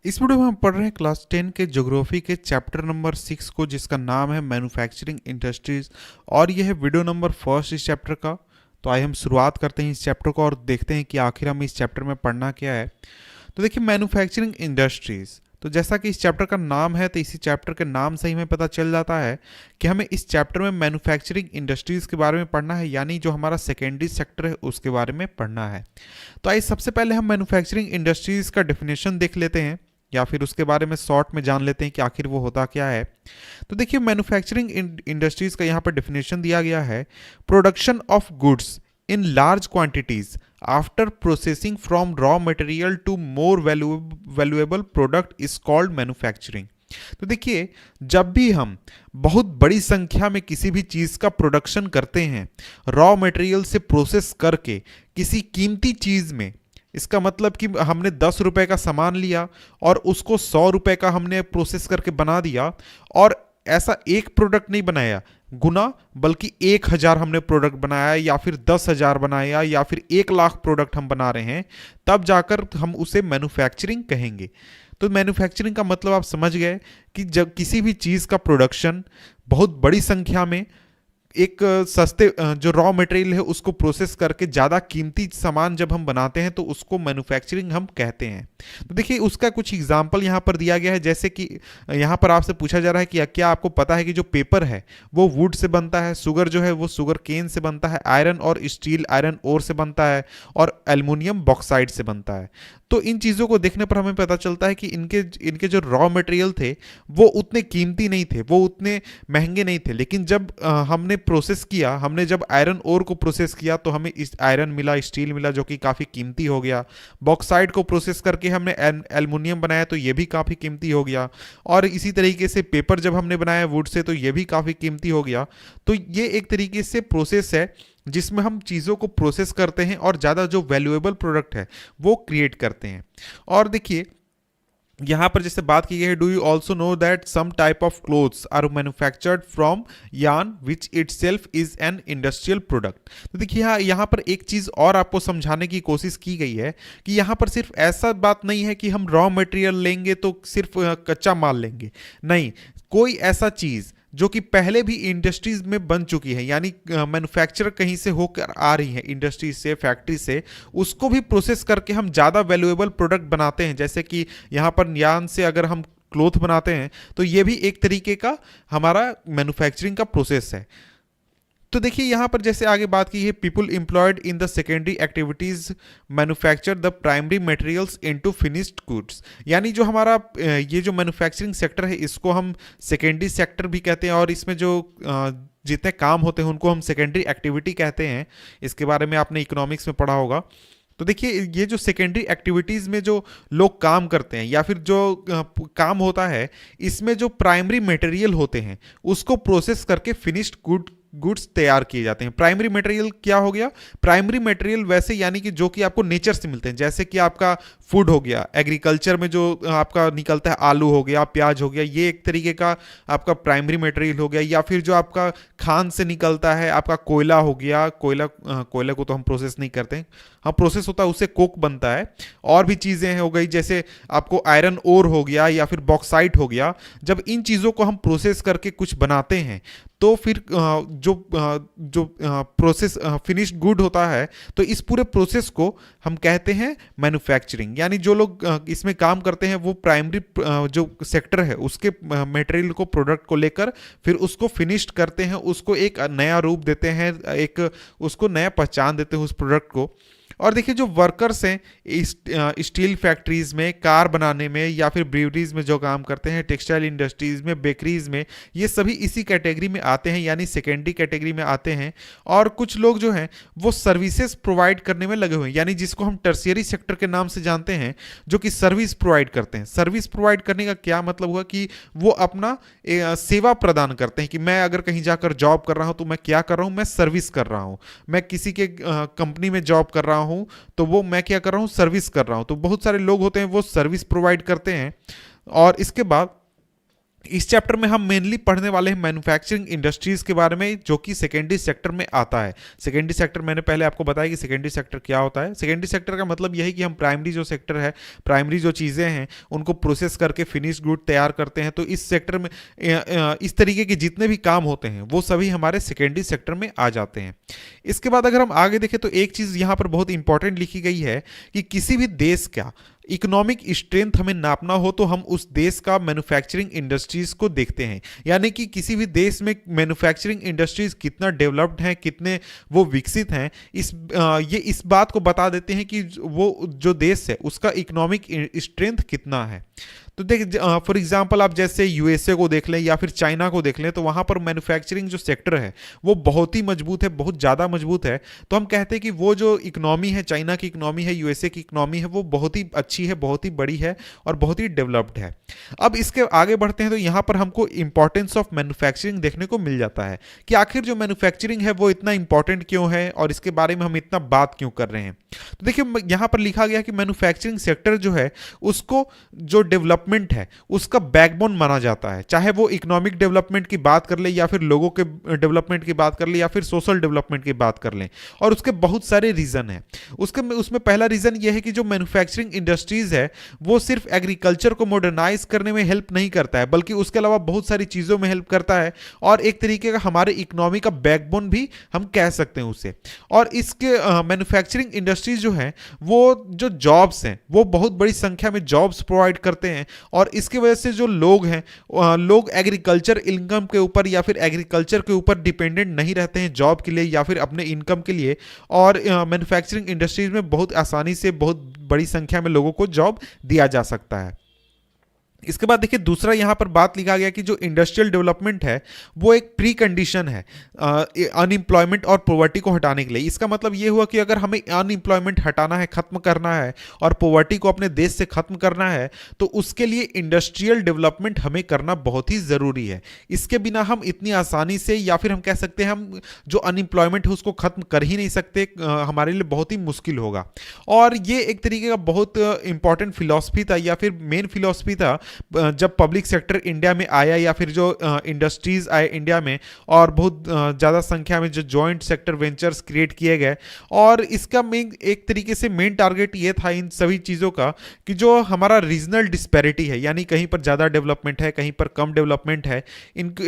इस वीडियो में हम पढ़ रहे हैं क्लास 10 के ज्योग्राफी के चैप्टर नंबर 6 को, जिसका नाम है मैन्युफैक्चरिंग इंडस्ट्रीज। और यह है वीडियो नंबर फर्स्ट इस चैप्टर का। तो आइए हम शुरुआत करते हैं इस चैप्टर को और देखते हैं कि आखिर हम इस चैप्टर में पढ़ना क्या है। तो देखिए, मैन्युफैक्चरिंग इंडस्ट्रीज, तो जैसा कि इस चैप्टर का नाम है, तो इसी चैप्टर के नाम से ही हमें पता चल जाता है कि हमें इस चैप्टर में मैन्युफैक्चरिंग इंडस्ट्रीज के बारे में पढ़ना है, यानी जो हमारा सेकेंडरी सेक्टर है उसके बारे में पढ़ना है। तो आइए सबसे पहले हम मैन्युफैक्चरिंग इंडस्ट्रीज का डेफिनेशन देख लेते हैं, या फिर उसके बारे में शॉर्ट में जान लेते हैं कि आखिर वो होता क्या है। तो देखिए, मैन्युफैक्चरिंग इंडस्ट्रीज का यहाँ पर डेफिनेशन दिया गया है: production of goods in large quantities after processing from raw material to more valuable product is called manufacturing. तो देखिए, जब भी हम बहुत बड़ी संख्या में किसी भी चीज का प्रोडक्शन करते हैं रॉ मटेरियल से प्रोसेस करके किसी कीमती चीज में, इसका मतलब कि हमने 10 रुपए का सामान लिया और उसको 100 रुपए का हमने प्रोसेस करके बना दिया, और ऐसा एक प्रोडक्ट नहीं बनाया गुना, बल्कि 1000 हमने प्रोडक्ट बनाया, या फिर 10,000 बनाया, या फिर 1 लाख प्रोडक्ट हम बना रहे हैं, तब जाकर हम उसे मैन्युफैक्चरिंग कहेंगे। तो मैन्युफैक्चरिंग का मतलब आप समझ गए कि जब किसी भी चीज़ का प्रोडक्शन बहुत बड़ी संख्या में एक सस्ते जो रॉ मटेरियल है उसको प्रोसेस करके ज़्यादा कीमती सामान जब हम बनाते हैं तो उसको मैन्युफैक्चरिंग हम कहते हैं। तो देखिए, उसका कुछ एग्जांपल यहाँ पर दिया गया है। जैसे कि यहाँ पर आपसे पूछा जा रहा है कि क्या आपको पता है कि जो पेपर है वो वुड से बनता है, शुगर जो है वो शुगर केन से बनता है, आयरन और स्टील आयरन ओर से बनता है, और एल्युमिनियम बॉक्साइट से बनता है। तो इन चीज़ों को देखने पर हमें पता चलता है कि इनके इनके जो रॉ मटेरियल थे वो उतने कीमती नहीं थे, वो उतने महंगे नहीं थे। लेकिन जब हमने प्रोसेस किया, हमने जब आयरन ओर को प्रोसेस किया तो हमें इस आयरन मिला, स्टील मिला, जो कि काफ़ी कीमती हो गया। बॉक्साइट को प्रोसेस करके हमने एल्युमिनियम बनाया तो ये भी काफ़ी कीमती हो गया। और इसी तरीके से पेपर जब हमने बनाया वुड से तो ये भी काफ़ी कीमती हो गया। तो ये एक तरीके से प्रोसेस है जिसमें हम चीज़ों को प्रोसेस करते हैं और ज़्यादा जो वैल्यूएबल प्रोडक्ट है वो क्रिएट करते हैं। और देखिए, यहाँ पर जैसे बात की गई है, do you also know that some type of clothes are manufactured from yarn which itself is an industrial product. तो देखिए, यहाँ पर एक चीज़ और आपको समझाने की कोशिश की गई है कि यहाँ पर सिर्फ ऐसा बात नहीं है कि हम रॉ मटेरियल लेंगे तो सिर्फ कच्चा माल लेंगे। नहीं, कोई ऐसा चीज़ जो कि पहले भी इंडस्ट्रीज में बन चुकी है, यानी मैन्युफैक्चर कहीं से होकर आ रही है इंडस्ट्री से, फैक्ट्री से, उसको भी प्रोसेस करके हम ज़्यादा वैल्यूएबल प्रोडक्ट बनाते हैं। जैसे कि यहाँ पर यार्न से अगर हम क्लोथ बनाते हैं तो ये भी एक तरीके का हमारा मैन्युफैक्चरिंग का प्रोसेस है। तो देखिए, यहाँ पर जैसे आगे बात की है, people employed in the secondary activities manufacture the primary materials into finished goods. यानी जो हमारा ये जो मैन्युफैक्चरिंग सेक्टर है इसको हम सेकेंडरी सेक्टर भी कहते हैं, और इसमें जो जितने काम होते हैं उनको हम सेकेंडरी एक्टिविटी कहते हैं। इसके बारे में आपने इकोनॉमिक्स में पढ़ा होगा। तो देखिए, ये जो सेकेंडरी एक्टिविटीज़ में जो लोग काम करते हैं या फिर जो काम होता है, इसमें जो प्राइमरी मटेरियल होते हैं उसको प्रोसेस करके फिनिश्ड गुड्स तैयार किए जाते हैं। प्राइमरी मटेरियल क्या हो गया? प्राइमरी मटेरियल वैसे यानी कि जो कि आपको नेचर से मिलते हैं, जैसे कि आपका फूड हो गया, एग्रीकल्चर में जो आपका निकलता है, आलू हो गया, प्याज हो गया, ये एक तरीके का आपका प्राइमरी मटेरियल हो गया। या फिर जो आपका खान से निकलता है, आपका कोयला हो गया, कोयला को तो हम प्रोसेस नहीं करते हैं, हाँ प्रोसेस होता है, उससे कोक बनता है। और भी चीज़ें हो गई, जैसे आपको आयरन ओर हो गया या फिर बॉक्साइट हो गया। जब इन चीज़ों को हम प्रोसेस करके कुछ बनाते हैं तो फिर जो प्रोसेस फिनिश्ड गुड होता है, तो इस पूरे प्रोसेस को हम कहते हैं मैन्युफैक्चरिंग। यानी जो लोग इसमें काम करते हैं वो प्राइमरी जो सेक्टर है उसके मटेरियल को, प्रोडक्ट को लेकर फिर उसको फिनिश्ड करते हैं, उसको एक नया रूप देते हैं, एक उसको नया पहचान देते हैं उस प्रोडक्ट को। और देखिए, जो वर्कर्स हैं स्टील फैक्ट्रीज में, कार बनाने में, या फिर ब्रीवरीज में जो काम करते हैं, टेक्सटाइल इंडस्ट्रीज में, बेकरीज में, ये सभी इसी कैटेगरी में आते हैं, यानी सेकेंडरी कैटेगरी में आते हैं। और कुछ लोग जो हैं वो सर्विसेज प्रोवाइड करने में लगे हुए हैं, यानी जिसको हम टर्शियरी सेक्टर के नाम से जानते हैं, जो कि सर्विस प्रोवाइड करते हैं। सर्विस प्रोवाइड करने का क्या मतलब हुआ कि वो अपना सेवा प्रदान करते हैं कि मैं अगर कहीं जाकर जॉब कर रहा हूँ तो मैं क्या कर रहा हूँ, मैं सर्विस कर रहा हूँ। मैं किसी के कंपनी में जॉब कर रहा हूँ तो वो मैं क्या कर रहा हूँ, सर्विस कर रहा हूँ। तो बहुत सारे लोग होते हैं वो सर्विस प्रोवाइड करते हैं। और इसके बाद इस चैप्टर में हम मेनली पढ़ने वाले हैं मैन्युफैक्चरिंग इंडस्ट्रीज के बारे में, जो कि सेकेंडरी सेक्टर में आता है। सेकेंडरी सेक्टर मैंने पहले आपको बताया कि सेकेंडरी सेक्टर क्या होता है। सेकेंडरी सेक्टर का मतलब यही कि हम प्राइमरी जो सेक्टर है, प्राइमरी जो चीज़ें हैं उनको प्रोसेस करके फिनिश गुड तैयार करते हैं। तो इस सेक्टर में इस तरीके के जितने भी काम होते हैं वो सभी हमारे सेकेंडरी सेक्टर में आ जाते हैं। इसके बाद अगर हम आगे देखें तो एक चीज़ यहाँ पर बहुत इंपॉर्टेंट लिखी गई है कि किसी भी देश का इकोनॉमिक स्ट्रेंथ हमें नापना हो तो हम उस देश का मैन्युफैक्चरिंग इंडस्ट्रीज को देखते हैं। यानी कि किसी भी देश में मैन्युफैक्चरिंग इंडस्ट्रीज कितना डेवलप्ड हैं, कितने वो विकसित हैं, ये इस बात को बता देते हैं कि वो जो देश है उसका इकोनॉमिक स्ट्रेंथ कितना है। तो देख, फॉर एग्जांपल आप जैसे यूएसए को देख लें या फिर चाइना को देख लें, तो वहाँ पर मैन्युफैक्चरिंग जो सेक्टर है वो बहुत ही मजबूत है, बहुत ज़्यादा मजबूत है। तो हम कहते हैं कि वो जो इकोनॉमी है, चाइना की इकोनॉमी है, यूएसए की इकोनॉमी है, वो बहुत ही अच्छी है, बहुत ही बड़ी है और बहुत ही डेवलप्ड है। अब इसके आगे बढ़ते हैं तो यहाँ पर हमको इंपॉर्टेंस ऑफ मैन्युफैक्चरिंग देखने को मिल जाता है कि आखिर जो मैन्युफैक्चरिंग है वो इतना इंपॉर्टेंट क्यों है और इसके बारे में हम इतना बात क्यों कर रहे हैं। तो देखिए, यहाँ पर लिखा गया कि मैन्युफैक्चरिंग सेक्टर जो है उसको जो डेवलपमेंट है उसका बैकबोन माना जाता है। चाहे वो इकोनॉमिक डेवलपमेंट की बात कर ले या फिर लोगों के डेवलपमेंट की बात कर ले या फिर सोशल डेवलपमेंट की बात कर लें, और उसके बहुत सारे रीजन हैं। उसमें पहला रीजन ये है कि जो मैन्युफैक्चरिंग इंडस्ट्रीज है वो सिर्फ एग्रीकल्चर को मॉडर्नाइज करने में हेल्प नहीं करता है, बल्कि उसके अलावा बहुत सारी चीज़ों में हेल्प करता है और एक तरीके का हमारे इकोनॉमी का बैकबोन भी हम कह सकते हैं उसे। और इसके मैन्युफैक्चरिंग इंडस्ट्रीज जो है वो जो जॉब्स हैं वो बहुत बड़ी संख्या में जॉब्स प्रोवाइड करते हैं, और इसकी वजह से जो लोग हैं लोग एग्रीकल्चर इनकम के ऊपर या फिर एग्रीकल्चर के ऊपर डिपेंडेंट नहीं रहते हैं जॉब के लिए या फिर अपने इनकम के लिए। और मैन्युफैक्चरिंग इंडस्ट्रीज में बहुत आसानी से बहुत बड़ी संख्या में लोगों को जॉब दिया जा सकता है। इसके बाद देखिए, दूसरा यहाँ पर बात लिखा गया कि जो इंडस्ट्रियल डेवलपमेंट है वो एक प्री कंडीशन है अनएम्प्लॉयमेंट और पॉवर्टी को हटाने के लिए। इसका मतलब ये हुआ कि अगर हमें अनएम्प्लॉयमेंट हटाना है, खत्म करना है और पॉवर्टी को अपने देश से खत्म करना है, तो उसके लिए इंडस्ट्रियल डेवलपमेंट हमें करना बहुत ही ज़रूरी है। इसके बिना हम इतनी आसानी से, या फिर हम कह सकते हैं हम जो अनएम्प्लॉयमेंट है उसको खत्म कर ही नहीं सकते, हमारे लिए बहुत ही मुश्किल होगा। और ये एक तरीके का बहुत इंपॉर्टेंट फिलॉसफी था या फिर मेन फिलॉसफी था जब पब्लिक सेक्टर इंडिया में आया या फिर जो इंडस्ट्रीज आए इंडिया में, और बहुत ज़्यादा संख्या में जो जॉइंट सेक्टर वेंचर्स क्रिएट किए गए। और इसका मेन एक तरीके से मेन टारगेट ये था इन सभी चीज़ों का कि जो हमारा रीजनल डिस्पैरिटी है, यानी कहीं पर ज़्यादा डेवलपमेंट है, कहीं पर कम डेवलपमेंट है,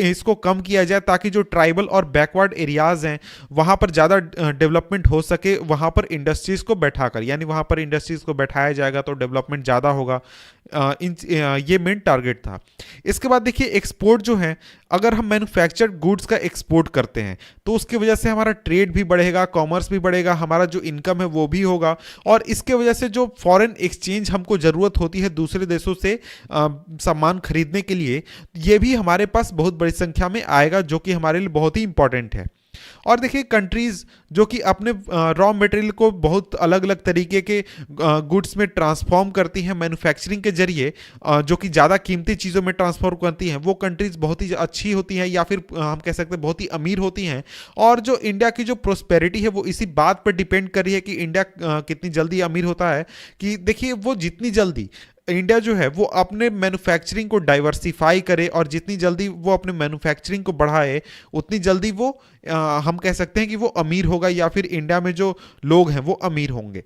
इसको कम किया जाए ताकि जो ट्राइबल और बैकवर्ड एरियाज़ हैं वहाँ पर ज़्यादा डेवलपमेंट हो सके। वहाँ पर इंडस्ट्रीज़ को बैठाकर, यानी वहाँ पर इंडस्ट्रीज़ को बैठाया जाएगा तो डेवलपमेंट ज़्यादा होगा। ये मेन टारगेट था। इसके बाद देखिए, एक्सपोर्ट जो है, अगर हम मैन्युफैक्चर्ड गुड्स का एक्सपोर्ट करते हैं तो उसकी वजह से हमारा ट्रेड भी बढ़ेगा, कॉमर्स भी बढ़ेगा, हमारा जो इनकम है वो भी होगा, और इसके वजह से जो फॉरेन एक्सचेंज हमको ज़रूरत होती है दूसरे देशों से सामान खरीदने के लिए, ये भी हमारे पास बहुत बड़ी संख्या में आएगा, जो कि हमारे लिए बहुत ही इंपॉर्टेंट है। और देखिए, कंट्रीज़ जो कि अपने रॉ मटेरियल को बहुत अलग अलग तरीके के गुड्स में ट्रांसफॉर्म करती हैं मैन्युफैक्चरिंग के जरिए, जो कि ज़्यादा कीमती चीज़ों में ट्रांसफॉर्म करती हैं, वो कंट्रीज़ बहुत ही अच्छी होती हैं या फिर हम कह सकते हैं बहुत ही अमीर होती हैं। और जो इंडिया की जो प्रोस्पेरिटी है वो इसी बात पर डिपेंड कर रही है कि इंडिया कितनी जल्दी अमीर होता है। कि देखिए, वो जितनी जल्दी इंडिया जो है वो अपने मैन्युफैक्चरिंग को डाइवर्सिफाई करे और जितनी जल्दी वो अपने मैन्युफैक्चरिंग को बढ़ाए, उतनी जल्दी वो हम कह सकते हैं कि वो अमीर होगा या फिर इंडिया में जो लोग हैं वो अमीर होंगे।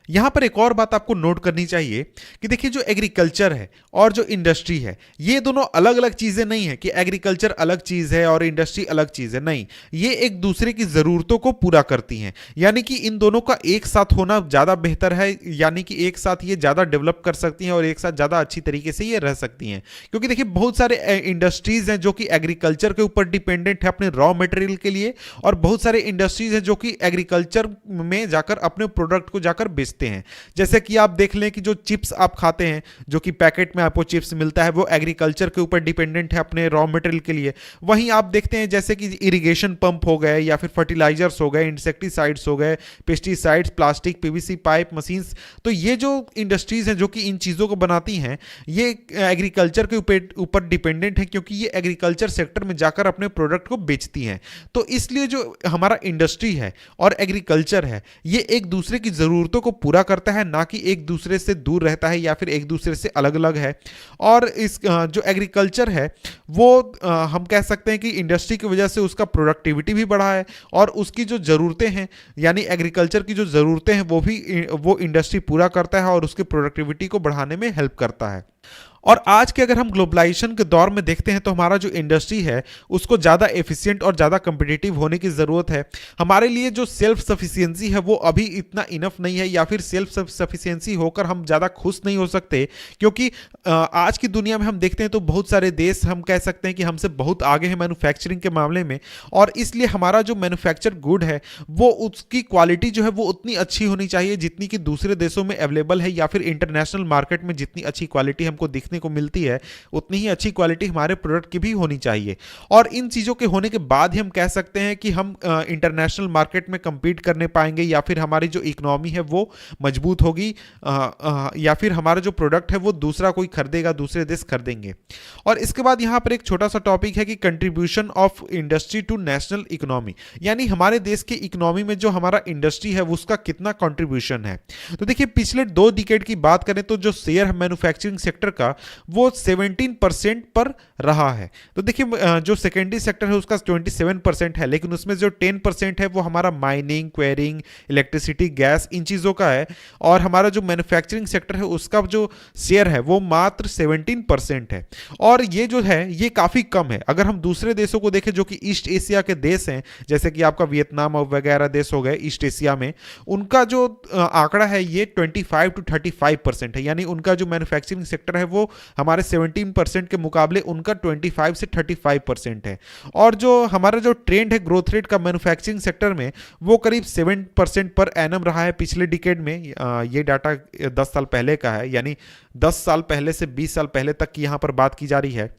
यहाँ पर एक और बात आपको नोट करनी चाहिए कि देखिए, जो एग्रीकल्चर है और जो इंडस्ट्री है ये दोनों अलग अलग चीज़ें नहीं है कि एग्रीकल्चर अलग चीज़ है और इंडस्ट्री अलग चीज़ है। नहीं, ये एक दूसरे की ज़रूरतों को पूरा करती हैं, यानी कि इन दोनों का एक साथ होना ज़्यादा बेहतर है। यानी कि एक साथ ये ज़्यादा डेवलप कर सकती हैं और एक साथ ज़्यादा अच्छी तरीके से ये रह सकती हैं। क्योंकि देखिए, बहुत सारे इंडस्ट्रीज़ हैं जो कि एग्रीकल्चर के ऊपर डिपेंडेंट है अपने रॉ मटेरियल के लिए, और बहुत सारे इंडस्ट्रीज़ हैं जो कि एग्रीकल्चर में जाकर अपने प्रोडक्ट को जाकर बेचते हैं। जैसे कि आप देख लें कि जो चिप्स आप खाते हैं, जो कि पैकेट में आपको चिप्स मिलता है, वो एग्रीकल्चर के ऊपर डिपेंडेंट है अपने रॉ मटेरियल के लिए। वहीं आप देखते हैं जैसे कि इरिगेशन पंप हो गए या फिर फर्टिलाइजर्स हो गए, इंसेक्टिसाइड्स हो गए, pesticides, plastic, PVC pipe, machines, तो ये जो इंडस्ट्रीज हैं जो कि इन चीज़ों को बनाती हैं, ये एग्रीकल्चर के ऊपर डिपेंडेंट है, क्योंकि ये एग्रीकल्चर सेक्टर में जाकर अपने प्रोडक्ट को बेचती हैं। तो इसलिए जो हमारा इंडस्ट्री है और एग्रीकल्चर है, ये एक दूसरे की ज़रूरतों को पूरा करता है, ना कि एक दूसरे से दूर रहता है या फिर एक दूसरे से अलग अलग है। और इस जो एग्रीकल्चर है वो हम कह सकते हैं कि इंडस्ट्री की वजह से उसका प्रोडक्टिविटी भी बढ़ा है, और उसकी जो ज़रूरतें हैं यानी एग्रीकल्चर की जो ज़रूरतें हैं वो इंडस्ट्री पूरा करता है और उसकी प्रोडक्टिविटी को बढ़ाने में हेल्प करता है। और आज के अगर हम ग्लोबलाइजेशन के दौर में देखते हैं तो हमारा जो इंडस्ट्री है उसको ज़्यादा एफिशिएंट और ज़्यादा कम्पिटिटिव होने की ज़रूरत है। हमारे लिए जो सेल्फ सफिशिएंसी है वो अभी इतना इनफ नहीं है, या फिर सेल्फ सफिशिएंसी होकर हम ज़्यादा खुश नहीं हो सकते, क्योंकि आज की दुनिया में हम देखते हैं तो बहुत सारे देश हम कह सकते हैं कि हमसे बहुत आगे हैं मैन्युफैक्चरिंग के मामले में, और इसलिए हमारा जो मैन्युफैक्चर गुड है वो उसकी क्वालिटी जो है वो उतनी अच्छी होनी चाहिए जितनी कि दूसरे देशों में अवेलेबल है, या फिर इंटरनेशनल मार्केट में जितनी अच्छी क्वालिटी हमको दिखने को मिलती है उतनी ही अच्छी क्वालिटी हमारे प्रोडक्ट की भी होनी चाहिए। और इन चीज़ों के होने के बाद ही हम कह सकते हैं कि हम इंटरनेशनल मार्केट में compete करने पाएंगे, या फिर हमारी जो इकोनॉमी है वो मजबूत होगी, या फिर हमारा जो प्रोडक्ट है वो दूसरा कोई खरीदेगा, दूसरे देश खरीदेंगे। और इसके बाद यहाँ पर एक छोटा सा टॉपिक है कि contribution of industry to national economy, यानी हमारे देश की इकोनॉमी में जो हमारा इंडस्ट्री है उसका कितना कंट्रीब्यूशन है। तो देखिए पिछले 2 डिकेड की बात करें तो जो शेयर है मैन्युफैक्चरिंग सेक्टर का वो 17% पर रहा है। तो देखिए जो सेकेंडरी सेक्टर है उसका 27% है, लेकिन उसमें जो 10% है वो हमारा माइनिंग, क्वेरिंग, इलेक्ट्रिसिटी, गैस, इन चीज़ों का है। और हमारा जो मैन्युफैक्चरिंग सेक्टर है उसका जो शेयर है वो मात्र 17% है। और ये जो है ये काफ़ी कम है। अगर हम दूसरे देशों को देखें जो कि ईस्ट एशिया के देश हैं, जैसे कि आपका वियतनाम और वगैरह देश हो गए ईस्ट एशिया में, उनका जो आंकड़ा है ये 25 to 35% है, यानी उनका जो मैन्युफैक्चरिंग सेक्टर है वो हमारे 17% के मुकाबले उनका 25 से 35% है। और जो हमारा जो ट्रेंड है ग्रोथ रेट का मैन्युफैक्चरिंग सेक्टर में वो करीब 7% पर एनम रहा है पिछले डिकेड में। ये डाटा 10 साल पहले का है, यानी 10 साल पहले से 20 साल पहले तक की यहाँ पर बात की जा रही है।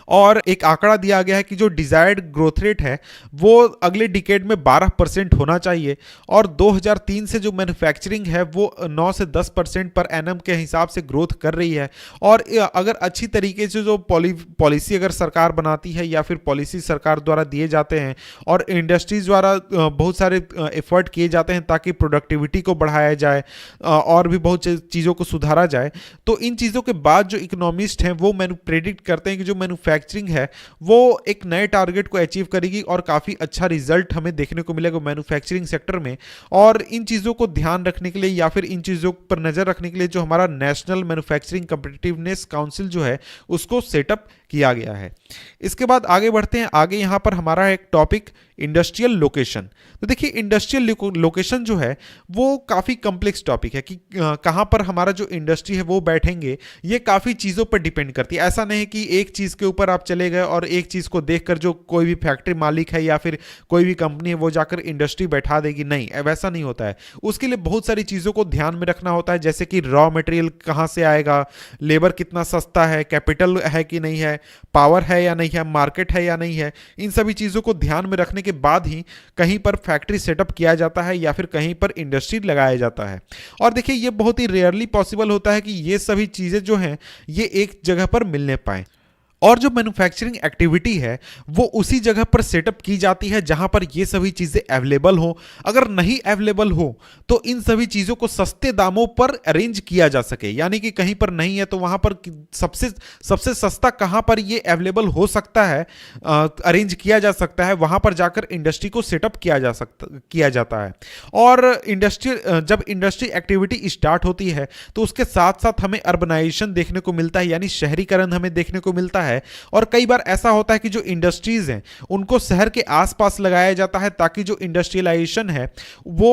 और एक आंकड़ा दिया गया है कि जो डिजायर्ड ग्रोथ रेट है वो अगले डिकेड में 12% होना चाहिए, और 2003 से जो मैन्युफैक्चरिंग है वो 9 से 10% पर एनम के हिसाब से ग्रोथ कर रही है। और अगर अच्छी तरीके से जो पॉलिसी अगर सरकार बनाती है या फिर पॉलिसी सरकार द्वारा दिए जाते हैं और इंडस्ट्रीज द्वारा बहुत सारे एफर्ट किए जाते हैं ताकि प्रोडक्टिविटी को बढ़ाया जाए और भी बहुत चीज़ों को सुधारा जाए, तो इन चीज़ों के बाद जो इकोनॉमिस्ट हैं वो प्रेडिक्ट करते हैं कि जो मैन्युफैक्चरिंग है वो एक नए टारगेट को अचीव करेगी और काफ़ी अच्छा रिजल्ट हमें देखने को मिलेगा मैन्युफैक्चरिंग सेक्टर में। और इन चीज़ों को ध्यान रखने के लिए या फिर इन चीज़ों पर नज़र रखने के लिए जो हमारा नेशनल मैन्युफैक्चरिंग कॉम्पिटिटिवनेस काउंसिल जो है उसको सेटअप किया गया है। इसके बाद आगे बढ़ते हैं। आगे यहाँ पर हमारा एक टॉपिक इंडस्ट्रियल लोकेशन। तो देखिए इंडस्ट्रियल लोकेशन जो है वो काफ़ी कॉम्प्लेक्स टॉपिक है कि कहाँ पर हमारा जो इंडस्ट्री है वो बैठेंगे, ये काफ़ी चीज़ों पर डिपेंड करती है। ऐसा नहीं कि एक चीज़ के ऊपर आप चले गए और एक चीज़ को देखकर जो कोई भी फैक्ट्री मालिक है या फिर कोई भी कंपनी है वो जाकर इंडस्ट्री बैठा देगी, नहीं, वैसा नहीं होता है। उसके लिए बहुत सारी चीज़ों को ध्यान में रखना होता है, जैसे कि रॉ मटेरियल कहाँ से आएगा, लेबर कितना सस्ता है, कैपिटल है कि नहीं है, पावर है या नहीं है, मार्केट है या नहीं है। इन सभी चीज़ों को ध्यान में रखने के बाद ही कहीं पर फैक्ट्री सेटअप किया जाता है या फिर कहीं पर इंडस्ट्री लगाया जाता है। और देखिए ये बहुत ही रेयरली पॉसिबल होता है कि ये सभी चीज़ें जो हैं ये एक जगह पर मिलने पाएँ। और जो मैन्युफैक्चरिंग एक्टिविटी है वो उसी जगह पर सेटअप की जाती है जहां पर ये सभी चीज़ें अवेलेबल हो। अगर नहीं अवेलेबल हो तो इन सभी चीज़ों को सस्ते दामों पर अरेंज किया जा सके, यानी कि कहीं पर नहीं है तो वहां पर सबसे सस्ता कहां पर ये अवेलेबल हो सकता है, अरेंज किया जा सकता है, वहां पर जाकर इंडस्ट्री को सेटअप किया जाता है। और जब इंडस्ट्री एक्टिविटी स्टार्ट होती है तो उसके साथ साथ हमें अर्बनाइजेशन देखने को मिलता है, यानी शहरीकरण हमें देखने को मिलता है। और कई बार ऐसा होता है कि जो इंडस्ट्रीज हैं उनको शहर के आसपास लगाया जाता है ताकि जो इंडस्ट्रियलाइजेशन है वो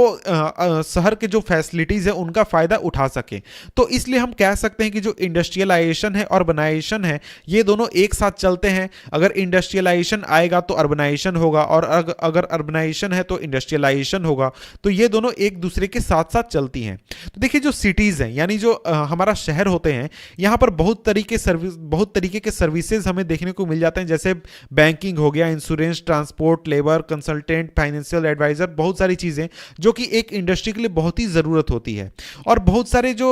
शहर के जो फैसिलिटीज है उनका फायदा उठा सके। तो इसलिए हम कह सकते हैं कि जो इंडस्ट्रियलाइजेशन है और अर्बनाइजेशन है ये दोनों एक साथ चलते हैं। अगर इंडस्ट्रियलाइजेशन आएगा तो अर्बनाइजेशन होगा, और अगर अर्बनाइजेशन है तो इंडस्ट्रियलाइजेशन होगा। तो ये दोनों एक दूसरे के साथ साथ चलती हैं। तो देखिए जो सिटीज हैं यानी जो हमारा शहर होते हैं, यहाँ पर बहुत तरीके के सर्विसेज हमें देखने को मिल जाते हैं, जैसे बैंकिंग हो गया, insurance, transport, labour, consultant, financial adviser, बहुत सारी चीजें जो कि एक इंडस्ट्री के लिए बहुत ही जरूरत होती है। और बहुत सारे जो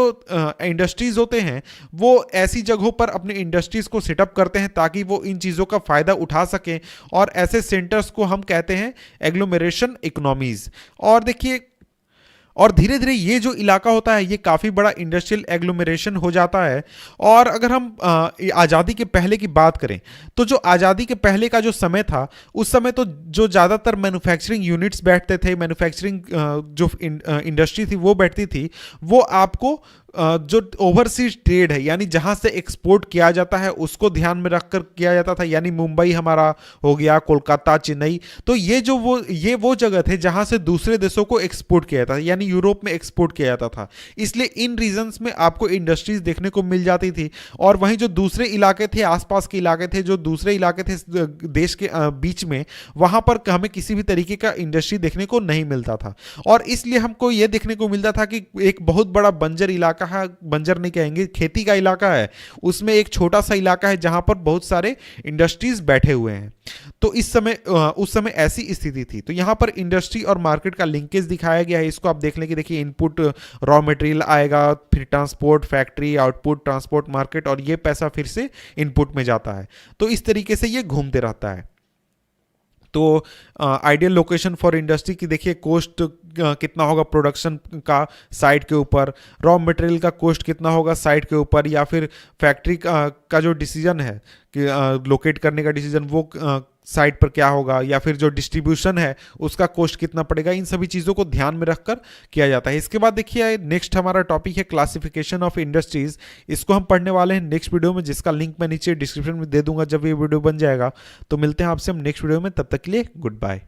इंडस्ट्रीज होते हैं वो ऐसी जगहों पर अपने इंडस्ट्रीज को सेटअप करते हैं ताकि वो इन चीजों का फायदा उठा सकें, और ऐसे सेंटर्स को हम कहते हैं एग्लोमेरेशन इकोनॉमीज। और देखिए और धीरे धीरे ये जो इलाका होता है ये काफ़ी बड़ा इंडस्ट्रियल एग्लोमरेशन हो जाता है। और अगर हम आज़ादी के पहले की बात करें तो जो आज़ादी के पहले का जो समय था उस समय तो जो ज़्यादातर मैन्युफैक्चरिंग यूनिट्स बैठते थे, मैन्युफैक्चरिंग जो इंडस्ट्री थी वो बैठती थी, वो आपको जो ओवरसीज ट्रेड है यानी जहां से एक्सपोर्ट किया जाता है उसको ध्यान में रखकर किया जाता था। यानी मुंबई हमारा हो गया, कोलकाता, चेन्नई, तो ये वो जगह थे जहां से दूसरे देशों को एक्सपोर्ट किया जाता था, यानी यूरोप में एक्सपोर्ट किया जाता था। इसलिए इन रीजन्स में आपको इंडस्ट्रीज देखने को मिल जाती थी। और वहीं जो दूसरे इलाके थे, आसपास के इलाके थे, जो दूसरे इलाके थे देश के बीच में, वहां पर हमें किसी भी तरीके का इंडस्ट्री देखने को नहीं मिलता था। और इसलिए हमको यह देखने को मिलता था कि एक बहुत बड़ा बंजर इलाका है, बंजर नहीं कहेंगे, खेती का इलाका है, उसमें एक छोटा सा इलाका है जहां पर बहुत सारे इंडस्ट्रीज बैठे हुए हैं। तो उस समय ऐसी स्थिति थी। तो यहां पर इंडस्ट्री और मार्केट का लिंकेज दिखाया गया है। इसको आप देख लें कि देखिए इनपुट रॉ मटेरियल आएगा, फिर transport, factory, output, transport, market, और ये पैसा फिर से इनपुट में जाता है। तो इस तरीके से ये घूमते रहता है। तो आइडियल लोकेशन फॉर इंडस्ट्री की देखिए कोस्ट कितना होगा प्रोडक्शन का साइट के ऊपर, रॉ मटेरियल का कोस्ट कितना होगा साइट के ऊपर, या फिर फैक्ट्री का जो डिसीजन है कि लोकेट करने का डिसीजन वो साइट पर क्या होगा, या फिर जो डिस्ट्रीब्यूशन है उसका कोस्ट कितना पड़ेगा, इन सभी चीज़ों को ध्यान में रखकर किया जाता है। इसके बाद देखिए नेक्स्ट हमारा टॉपिक है क्लासिफिकेशन ऑफ इंडस्ट्रीज। इसको हम पढ़ने वाले हैं नेक्स्ट वीडियो में, जिसका लिंक मैं नीचे डिस्क्रिप्शन में दे दूंगा जब ये वीडियो बन जाएगा। तो मिलते हैं आपसे हम नेक्स्ट वीडियो में, तब तक के लिए गुड बाय।